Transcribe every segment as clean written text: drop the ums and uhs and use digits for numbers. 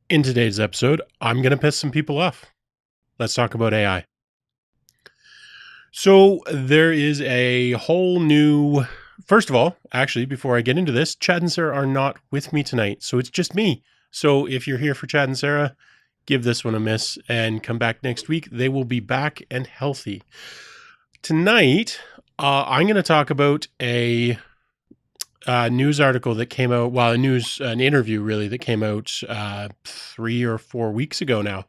In today's episode, I'm going to piss some people off. Let's talk about AI. So, there is a whole new. First of all, actually, before I get into this, Chad and Sarah are not with me tonight. So, it's just me. So, if you're here for Chad and Sarah, give this one a miss and come back next week. They will be back and healthy. Tonight, I'm going to talk about a news article that came out, well, an interview really that came out 3 or 4 weeks ago now.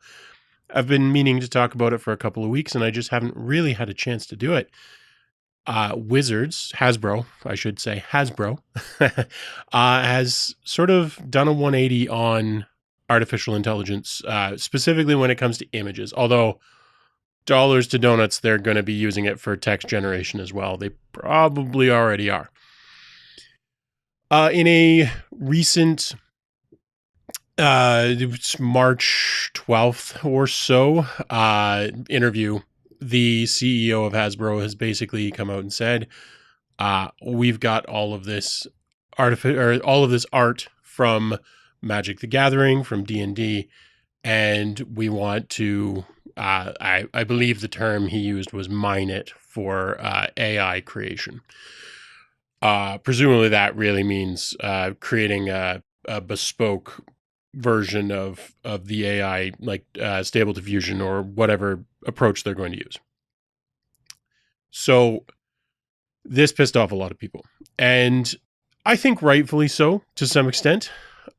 I've been meaning to talk about it for a couple of weeks, and I just haven't really had a chance to do it. Hasbro, I should say, Hasbro, has sort of done a 180 on artificial intelligence, specifically when it comes to images. Although, dollars to donuts, they're going to be using it for text generation as well. They probably already are. In a recent it's March 12th or so interview, the CEO of Hasbro has basically come out and said, we've got all of this all of this art from Magic the Gathering, from D&D, and we want to I believe the term he used was mine it for AI creation. Presumably that really means creating a bespoke version of the AI, like Stable Diffusion or whatever approach they're going to use. So this pissed off a lot of people, and I think rightfully so to some extent,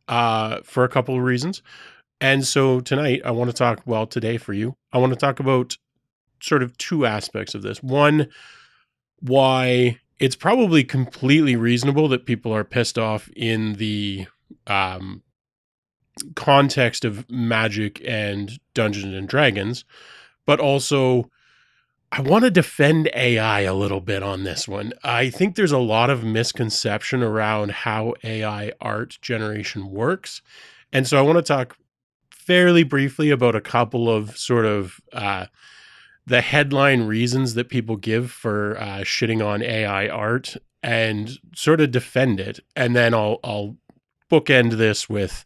for a couple of reasons. And so tonight I want to talk, well, today for you, I want to talk about sort of two aspects of this. One, why it's probably completely reasonable that people are pissed off in the context of Magic and Dungeons and Dragons, but also I want to defend AI a little bit on this one. I think there's a lot of misconception around how AI art generation works. And so I want to talk fairly briefly about a couple of sort of the headline reasons that people give for shitting on AI art and sort of defend it. And then I'll bookend this with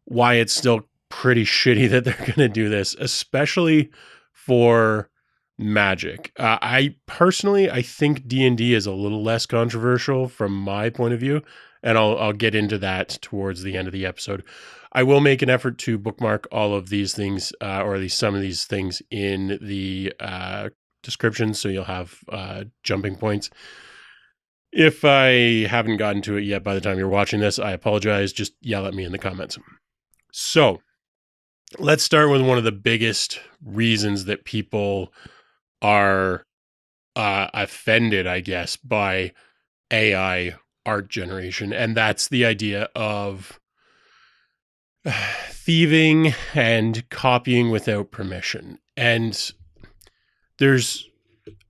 why it's still pretty shitty that they're going to do this, especially for Magic. I think D&D is a little less controversial from my point of view, and I'll get into that towards the end of the episode. I will make an effort to bookmark all of these things, or at least some of these things, in the description, so you'll have jumping points. If I haven't gotten to it yet by the time you're watching this, I apologize. Just yell at me in the comments. So let's start with one of the biggest reasons that people are offended, I guess, by AI art generation. And that's the idea of thieving and copying without permission. And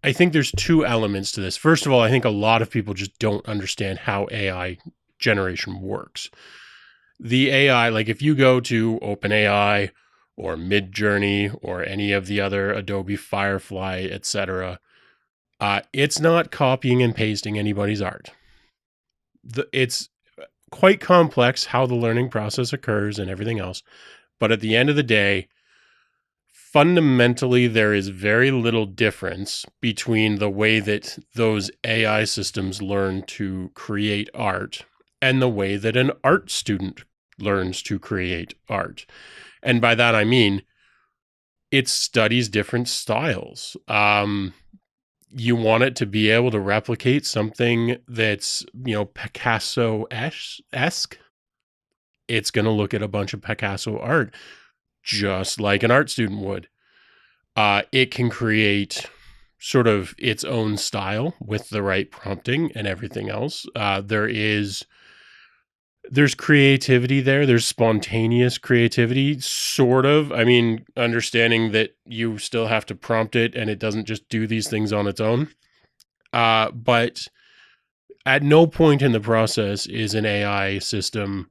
I think there's two elements to this. First of all, I think a lot of people just don't understand how AI generation works. The AI, like if you go to OpenAI or Midjourney or any of the other Adobe Firefly, etc., it's not copying and pasting anybody's art. It's quite complex how the learning process occurs and everything else. But at the end of the day, fundamentally, there is very little difference between the way that those AI systems learn to create art and the way that an art student learns to create art. And by that, I mean, it studies different styles. You want it to be able to replicate something that's, Picasso-esque. It's going to look at a bunch of Picasso art just like an art student would. It can create sort of its own style with the right prompting and everything else. There's creativity there. There's spontaneous creativity, sort of. I mean, understanding that you still have to prompt it and it doesn't just do these things on its own. But at no point in the process is an AI system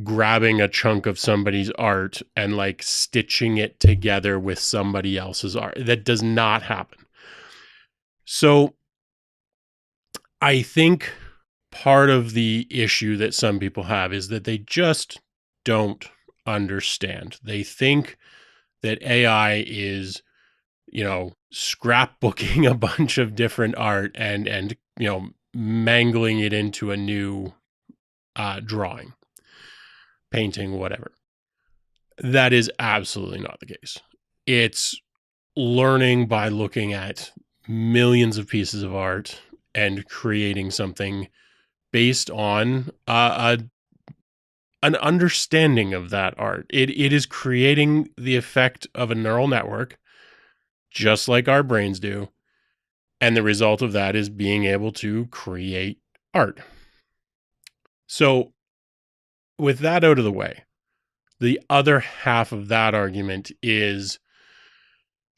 grabbing a chunk of somebody's art and like stitching it together with somebody else's art. That does not happen. So I think part of the issue that some people have is that they just don't understand. They think that AI is, scrapbooking a bunch of different art and mangling it into a new drawing, painting, whatever. That is absolutely not the case. It's learning by looking at millions of pieces of art and creating something based on an understanding of that art. It is creating the effect of a neural network, just like our brains do. And the result of that is being able to create art. So, with that out of the way, the other half of that argument is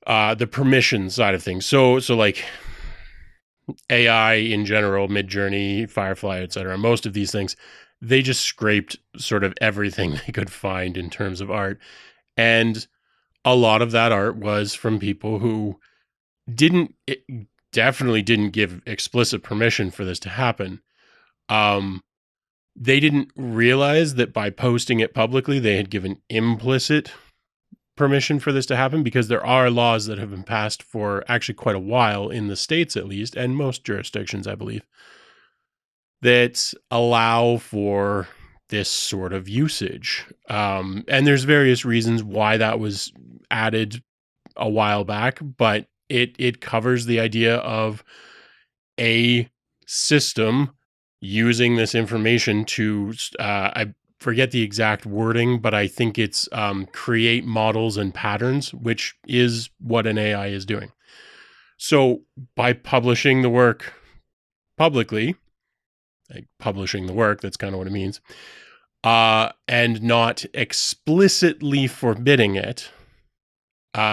the permission side of things. So like AI in general, Midjourney, Firefly, etc. Most of these things, they just scraped sort of everything they could find in terms of art, and a lot of that art was from people who definitely didn't give explicit permission for this to happen. They didn't realize that by posting it publicly, they had given implicit permission for this to happen, because there are laws that have been passed for actually quite a while in the States, at least, and most jurisdictions, I believe, that allow for this sort of usage. And there's various reasons why that was added a while back, but it covers the idea of a system using this information to, I forget the exact wording, but I think it's create models and patterns, which is what an AI is doing. So by publishing the work publicly, like publishing the work, that's kind of what it means, and not explicitly forbidding it,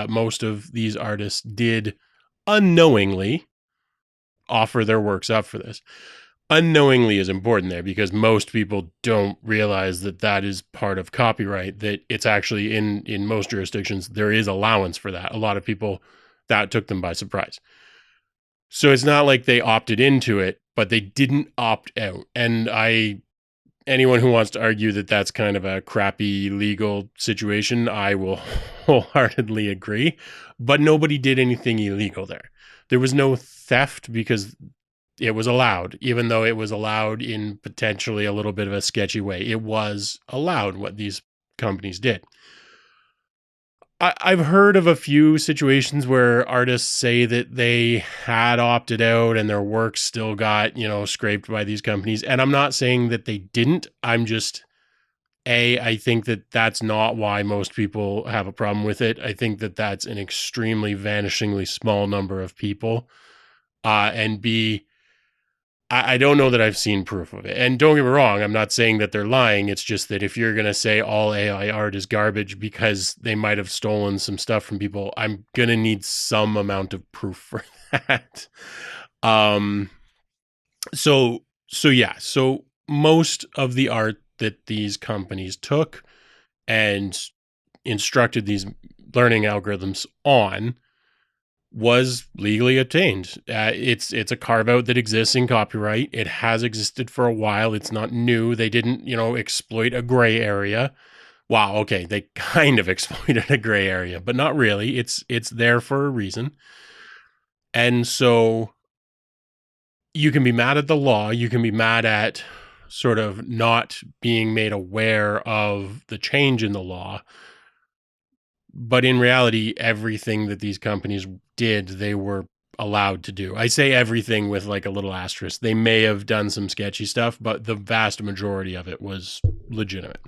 most of these artists did unknowingly offer their works up for this. Unknowingly is important there, because most people don't realize that that is part of copyright, that it's actually in most jurisdictions, there is allowance for that. A lot of people, that took them by surprise. So it's not like they opted into it, but they didn't opt out. And anyone who wants to argue that that's kind of a crappy legal situation, I will wholeheartedly agree. But nobody did anything illegal there. There was no theft, because it was allowed, even though it was allowed in potentially a little bit of a sketchy way. It was allowed what these companies did. I've heard of a few situations where artists say that they had opted out and their work still got, scraped by these companies. And I'm not saying that they didn't. I'm just, I think that that's not why most people have a problem with it. I think that that's an extremely vanishingly small number of people. And B, I don't know that I've seen proof of it. And don't get me wrong, I'm not saying that they're lying. It's just that if you're going to say all AI art is garbage because they might have stolen some stuff from people, I'm going to need some amount of proof for that. So most of the art that these companies took and instructed these learning algorithms on was legally obtained. It's a carve out that exists in copyright. It has existed for a while. It's not new. They didn't, exploit a gray area. Wow, okay, they kind of exploited a gray area, but not really. It's there for a reason. And so you can be mad at the law. You can be mad at sort of not being made aware of the change in the law. But in reality, everything that these companies did, they were allowed to do. I say everything with like a little asterisk. They may have done some sketchy stuff, but the vast majority of it was legitimate.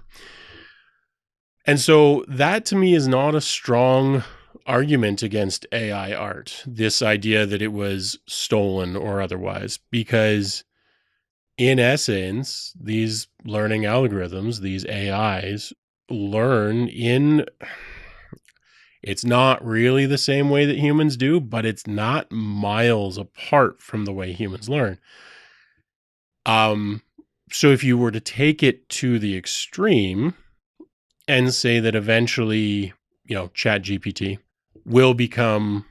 And so that to me is not a strong argument against AI art, this idea that it was stolen or otherwise, because in essence, these learning algorithms, these AIs, learn in... It's not really the same way that humans do, but it's not miles apart from the way humans learn. So if you were to take it to the extreme and say that eventually, ChatGPT will become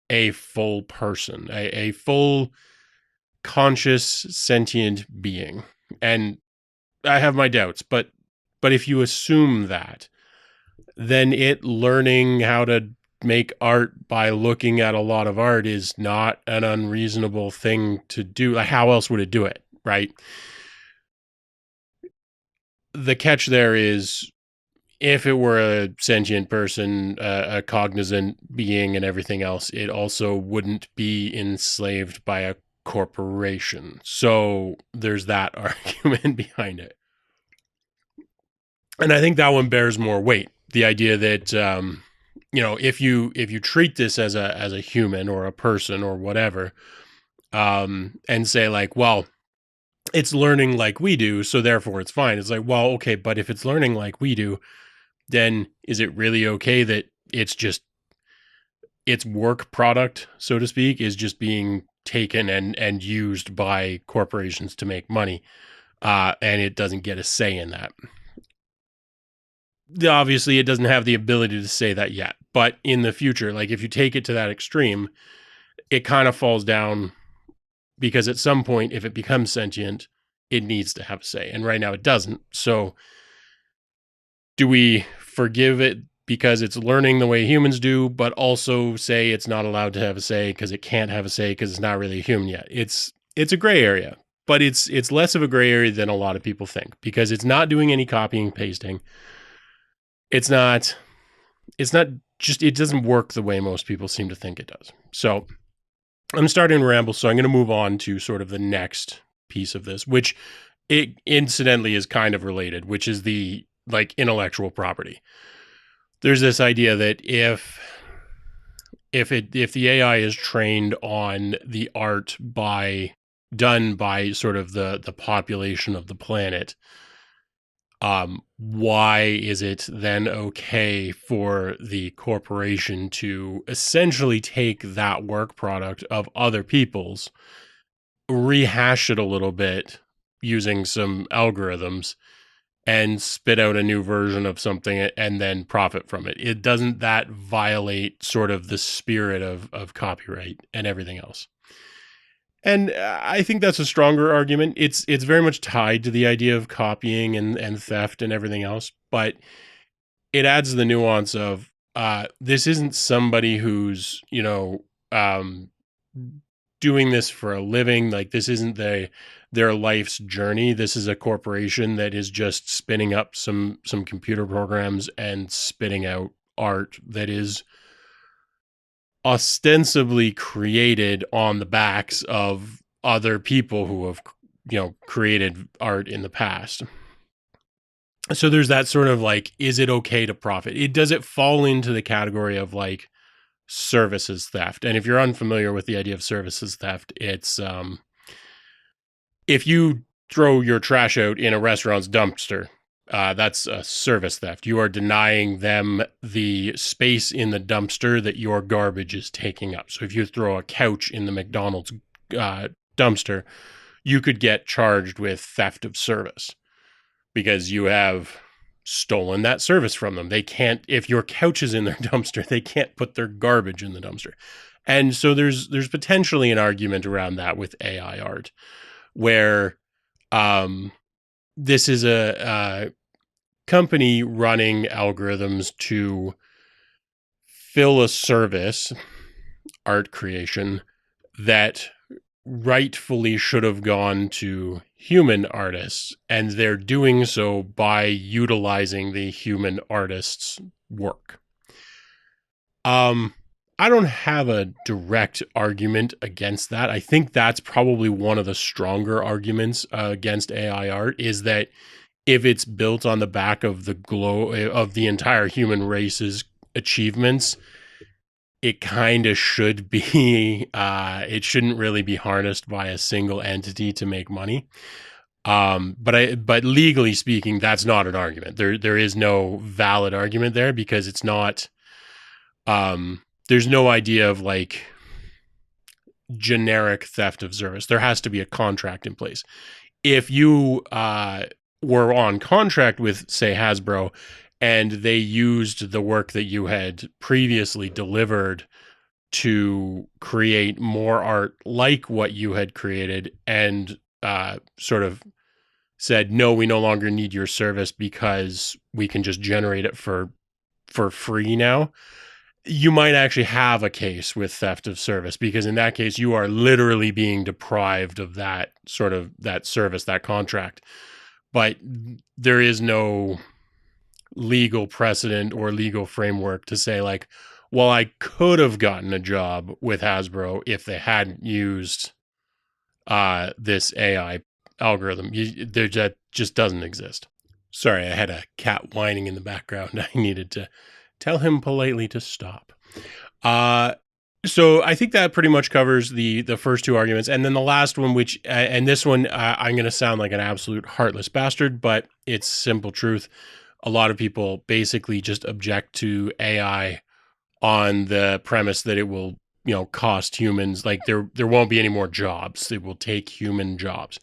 a full person, a full conscious sentient being. And I have my doubts, but But if you assume that, then it learning how to make art by looking at a lot of art is not an unreasonable thing to do. Like, how else would it do it, right? The catch there is, if it were a sentient person, a cognizant being and everything else, it also wouldn't be enslaved by a corporation. So there's that argument behind it. And I think that one bears more weight. The idea that, if you treat this as a human or a person or whatever, and say like, well, it's learning like we do, so therefore it's fine. It's like, well, okay, but if it's learning like we do, then is it really okay that its work product, so to speak, is just being taken and used by corporations to make money, and it doesn't get a say in that? Obviously, it doesn't have the ability to say that yet, but in the future, like if you take it to that extreme, it kind of falls down, because at some point, if it becomes sentient, it needs to have a say, and right now it doesn't. So do we forgive it because it's learning the way humans do, but also say it's not allowed to have a say because it can't have a say because it's not really a human yet? It's a gray area, but it's less of a gray area than a lot of people think, because it's not doing any copying and pasting. It's not just, it doesn't work the way most people seem to think it does. So I'm starting to ramble, so I'm going to move on to sort of the next piece of this, which it incidentally is kind of related, which is the like intellectual property. There's this idea that if the AI is trained on the art done by sort of the population of the planet, why is it then okay for the corporation to essentially take that work product of other people's, rehash it a little bit using some algorithms, and spit out a new version of something and then profit from it? Doesn't that violate sort of the spirit of copyright and everything else? And I think that's a stronger argument. It's very much tied to the idea of copying and theft and everything else, but it adds the nuance of, this isn't somebody who's, doing this for a living. Like, this isn't their life's journey. This is a corporation that is just spinning up some computer programs and spitting out art that is ostensibly created on the backs of other people who have, created art in the past. So there's that sort of like, is it okay to profit? Does it fall into the category of like services theft? And if you're unfamiliar with the idea of services theft, it's if you throw your trash out in a restaurant's dumpster, that's a service theft. You are denying them the space in the dumpster that your garbage is taking up. So if you throw a couch in the McDonald's dumpster, you could get charged with theft of service because you have stolen that service from them. They can't, if your couch is in their dumpster, they can't put their garbage in the dumpster. And so there's potentially an argument around that with AI art, where this is a company running algorithms to fill a service, art creation, that rightfully should have gone to human artists, and they're doing so by utilizing the human artist's work. I don't have a direct argument against that. I think that's probably one of the stronger arguments against AI art, is that if it's built on the back of of the entire human race's achievements, it kind of should be, it shouldn't really be harnessed by a single entity to make money. But legally speaking, that's not an argument. There is no valid argument there, because it's not, there's no idea of like generic theft of service. There has to be a contract in place. If you were on contract with, say, Hasbro, and they used the work that you had previously delivered to create more art like what you had created, and sort of said, no, we no longer need your service because we can just generate it for free now, you might actually have a case with theft of service, because in that case, you are literally being deprived of that service, that contract. But there is no legal precedent or legal framework to say like, well, I could have gotten a job with Hasbro if they hadn't used this AI algorithm. That just doesn't exist. Sorry, I had a cat whining in the background. I needed to tell him politely to stop. So I think that pretty much covers the first two arguments, and then the last one, which and this one, I'm going to sound like an absolute heartless bastard, but it's simple truth. A lot of people basically just object to AI on the premise that it will, cost humans, like there won't be any more jobs. It will take human jobs.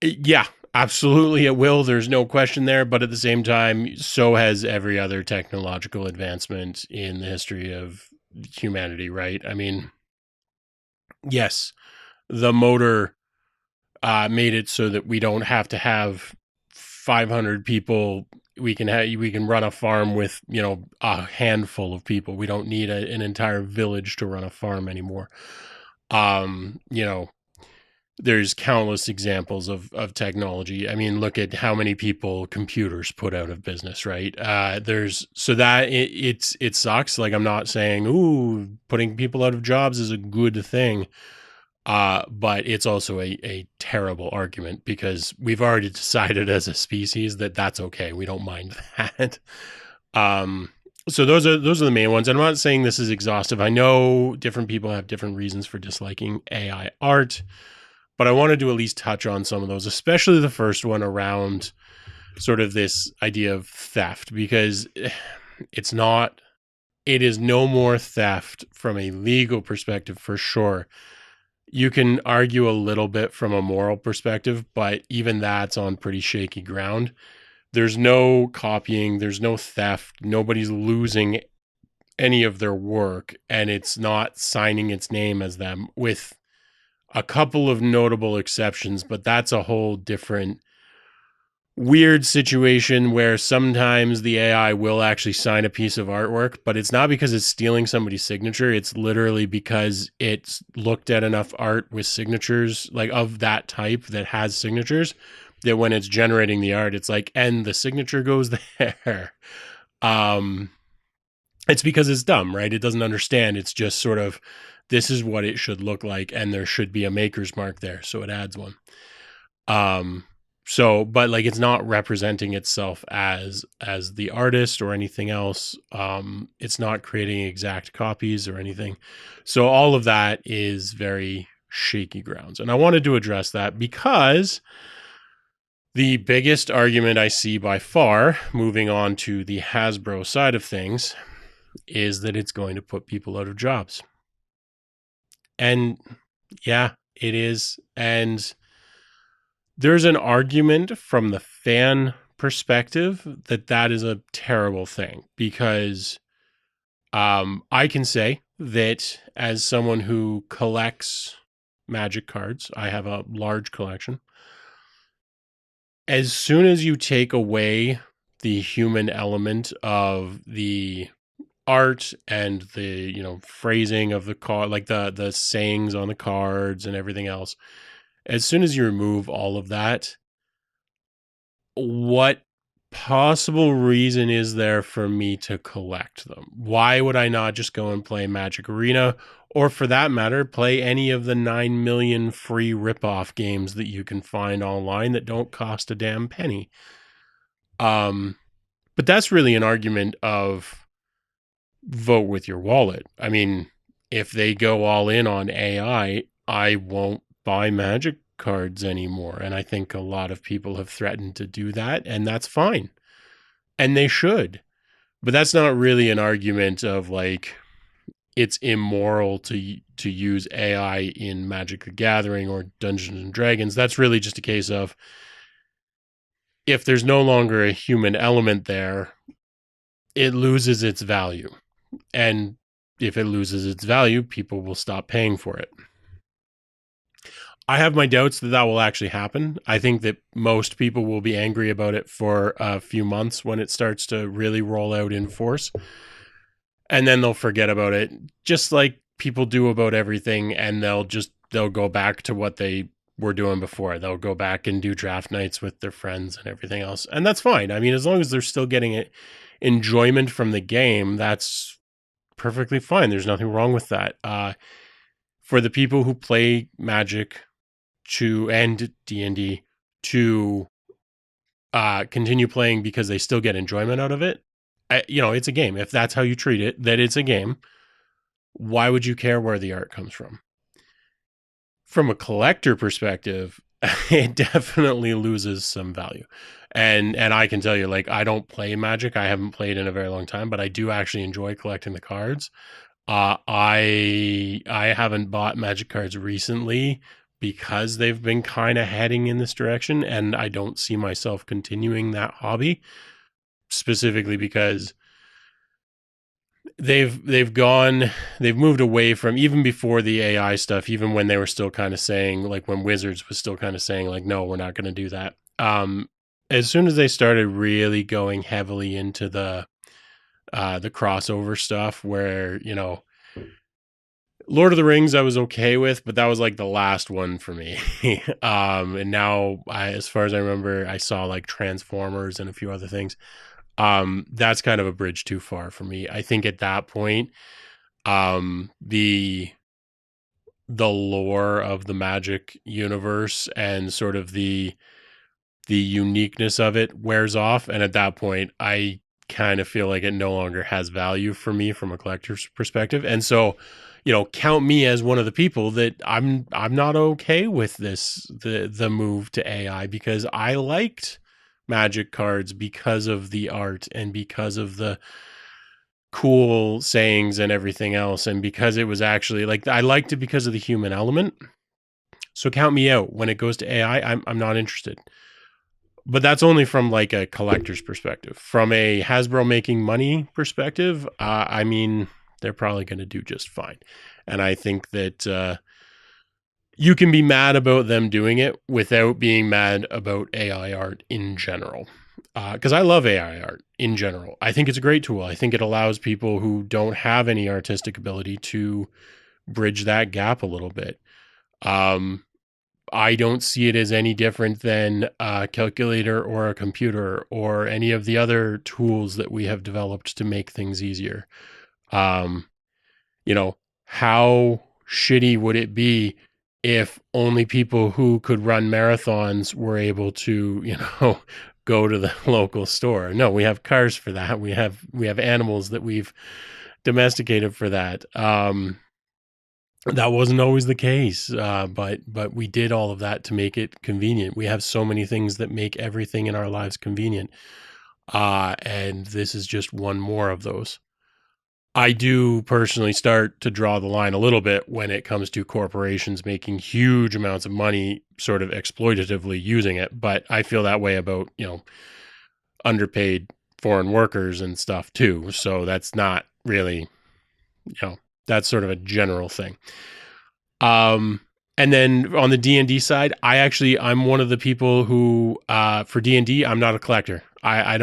Yeah, absolutely it will. There's no question there. But at the same time, so has every other technological advancement in the history of humanity, right? I mean, yes, the motor made it so that we don't have to have 500 people. We can run a farm with, a handful of people. We don't need an entire village to run a farm anymore. You know, there's countless examples of technology. I mean, look at how many people computers put out of business, right? There's so that it sucks. Like, I'm not saying, ooh, putting people out of jobs is a good thing. But it's also a terrible argument, because we've already decided as a species that that's okay. We don't mind that. So those are the main ones. And I'm not saying this is exhaustive. I know different people have different reasons for disliking AI art, but I wanted to at least touch on some of those, especially the first one around sort of this idea of theft, because it is no more theft from a legal perspective for sure. You can argue a little bit from a moral perspective, but even that's on pretty shaky ground. There's no copying, there's no theft, nobody's losing any of their work, and it's not signing its name as them, with a couple of notable exceptions, but that's a whole different weird situation where sometimes the AI will actually sign a piece of artwork, but it's not because it's stealing somebody's signature. It's literally because it's looked at enough art with signatures, like of that type that has signatures, that when it's generating the art, it's like, and the signature goes there. It's because it's dumb, right? It doesn't understand. It's just sort of, this is what it should look like, and there should be a maker's mark there, so it adds one. So, but like, it's not representing itself as the artist or anything else. It's not creating exact copies or anything. So all of that is very shaky grounds. And I wanted to address that because the biggest argument I see by far, moving on to the Hasbro side of things, is that it's going to put people out of jobs. And yeah, it is. And there's an argument from the fan perspective that is a terrible thing, because I can say that as someone who collects Magic cards, I have a large collection. As soon as you take away the human element of the art and the phrasing of the card, like the sayings on the cards and everything else, as soon as you remove all of that, what possible reason is there for me to collect them? Why would I not just go and play Magic Arena, or for that matter, play any of the 9 million free ripoff games that you can find online that don't cost a damn penny? But that's really an argument of vote with your wallet. I mean, if they go all in on AI, I won't buy Magic cards anymore. And I think a lot of people have threatened to do that, and that's fine. And they should. But that's not really an argument of like, it's immoral to use AI in Magic the Gathering or Dungeons and Dragons. That's really just a case of, if there's no longer a human element there, it loses its value. And if it loses its value, people will stop paying for it. I have my doubts that that will actually happen. I think that most people will be angry about it for a few months when it starts to really roll out in force. And then they'll forget about it, just like people do about everything, and they'll go back to what they were doing before. They'll go back and do draft nights with their friends and everything else. And that's fine. I mean, as long as they're still getting it enjoyment from the game, that's perfectly fine. There's nothing wrong with that. For the people who play Magic to and D&D to continue playing because they still get enjoyment out of it, it's a game. If that's how you treat it, that it's a game, why would you care where the art comes from? From a collector perspective, it definitely loses some value. And I can tell you, like, I don't play Magic. I haven't played in a very long time, but I do actually enjoy collecting the cards. I haven't bought Magic cards recently because they've been kind of heading in this direction, and I don't see myself continuing that hobby, specifically because they've moved away from, even before the AI stuff, even when they were still kind of saying, like, when Wizards was still kind of saying, like, no, we're not going to do that. As soon as they started really going heavily into the crossover stuff, where, Lord of the Rings I was okay with, but that was like the last one for me. And now, as far as I remember, I saw like Transformers and a few other things. That's kind of a bridge too far for me. I think at that point, the lore of the Magic universe and sort of the uniqueness of it wears off, and at that point, I kind of feel like it no longer has value for me from a collector's perspective. And so, count me as one of the people that I'm not okay with the move to AI, because I liked Magic cards because of the art and because of the cool sayings and everything else, and because it was actually, like, I liked it because of the human element. So count me out. When it goes to AI, I'm not interested. But that's only from like a collector's perspective. From a Hasbro making money perspective, I mean, they're probably going to do just fine. And I think that you can be mad about them doing it without being mad about AI art in general. Because I love AI art in general. I think it's a great tool. I think it allows people who don't have any artistic ability to bridge that gap a little bit. I don't see it as any different than a calculator or a computer or any of the other tools that we have developed to make things easier. How shitty would it be if only people who could run marathons were able to, go to the local store? No, we have cars for that. We have animals that we've domesticated for that. That wasn't always the case, but we did all of that to make it convenient. We have so many things that make everything in our lives convenient, and this is just one more of those. I do personally start to draw the line a little bit when it comes to corporations making huge amounts of money sort of exploitatively using it, but I feel that way about, underpaid foreign workers and stuff too. So that's not really, that's sort of a general thing. And then on the D&D side, I'm one of the people who, for D&D, I'm not a collector. I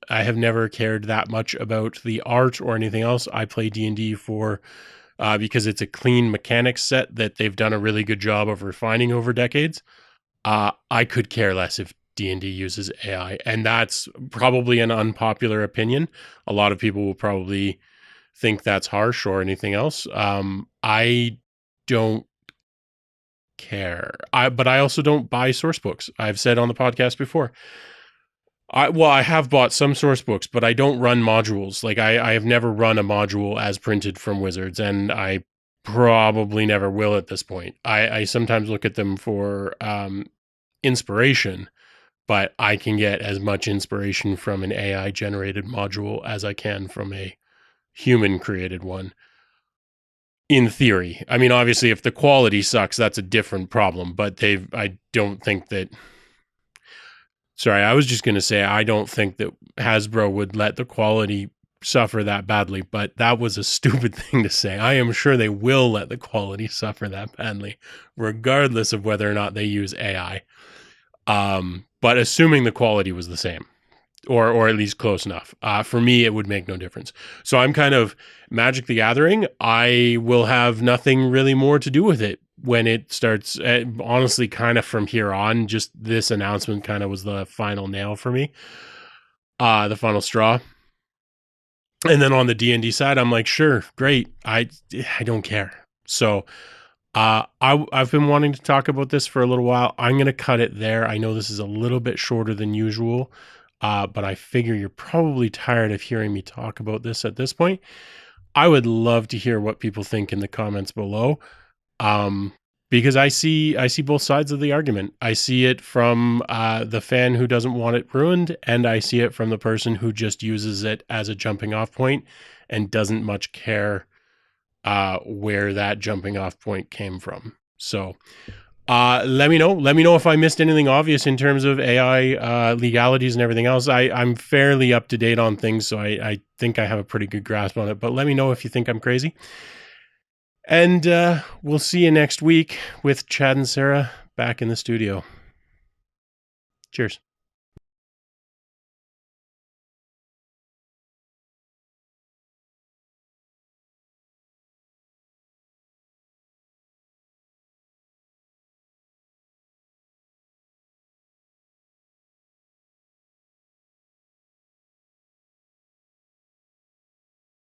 have never cared that much about the art or anything else. I play D&D because it's a clean mechanics set that they've done a really good job of refining over decades. I could care less if D&D uses AI, and that's probably an unpopular opinion. A lot of people will probably think that's harsh or anything else. I don't care. But I also don't buy source books. I've said on the podcast before. I have bought some source books, but I don't run modules. Like I have never run a module as printed from Wizards, and I probably never will at this point. I sometimes look at them for inspiration, but I can get as much inspiration from an AI generated module as I can from a human created one. In theory. I mean, obviously, if the quality sucks, that's a different problem. But I don't think that. Sorry, I was just going to say, I don't think that Hasbro would let the quality suffer that badly, but that was a stupid thing to say. I am sure they will let the quality suffer that badly, regardless of whether or not they use AI. But assuming the quality was the same, or at least close enough, for me, it would make no difference. So I'm kind of Magic the Gathering. I will have nothing really more to do with it when it starts. Honestly, kind of from here on, just this announcement kind of was the final nail for me, the final straw. And then on the D&D side, I'm like, sure, great. I don't care. So I've been wanting to talk about this for a little while. I'm going to cut it there. I know this is a little bit shorter than usual, but I figure you're probably tired of hearing me talk about this at this point. I would love to hear what people think in the comments below. Because I see both sides of the argument. I see it from the fan who doesn't want it ruined, and I see it from the person who just uses it as a jumping off point and doesn't much care where that jumping off point came from. So let me know. Let me know if I missed anything obvious in terms of AI legalities and everything else. I'm fairly up to date on things, so I think I have a pretty good grasp on it. But let me know if you think I'm crazy. And we'll see you next week with Chad and Sarah back in the studio. Cheers.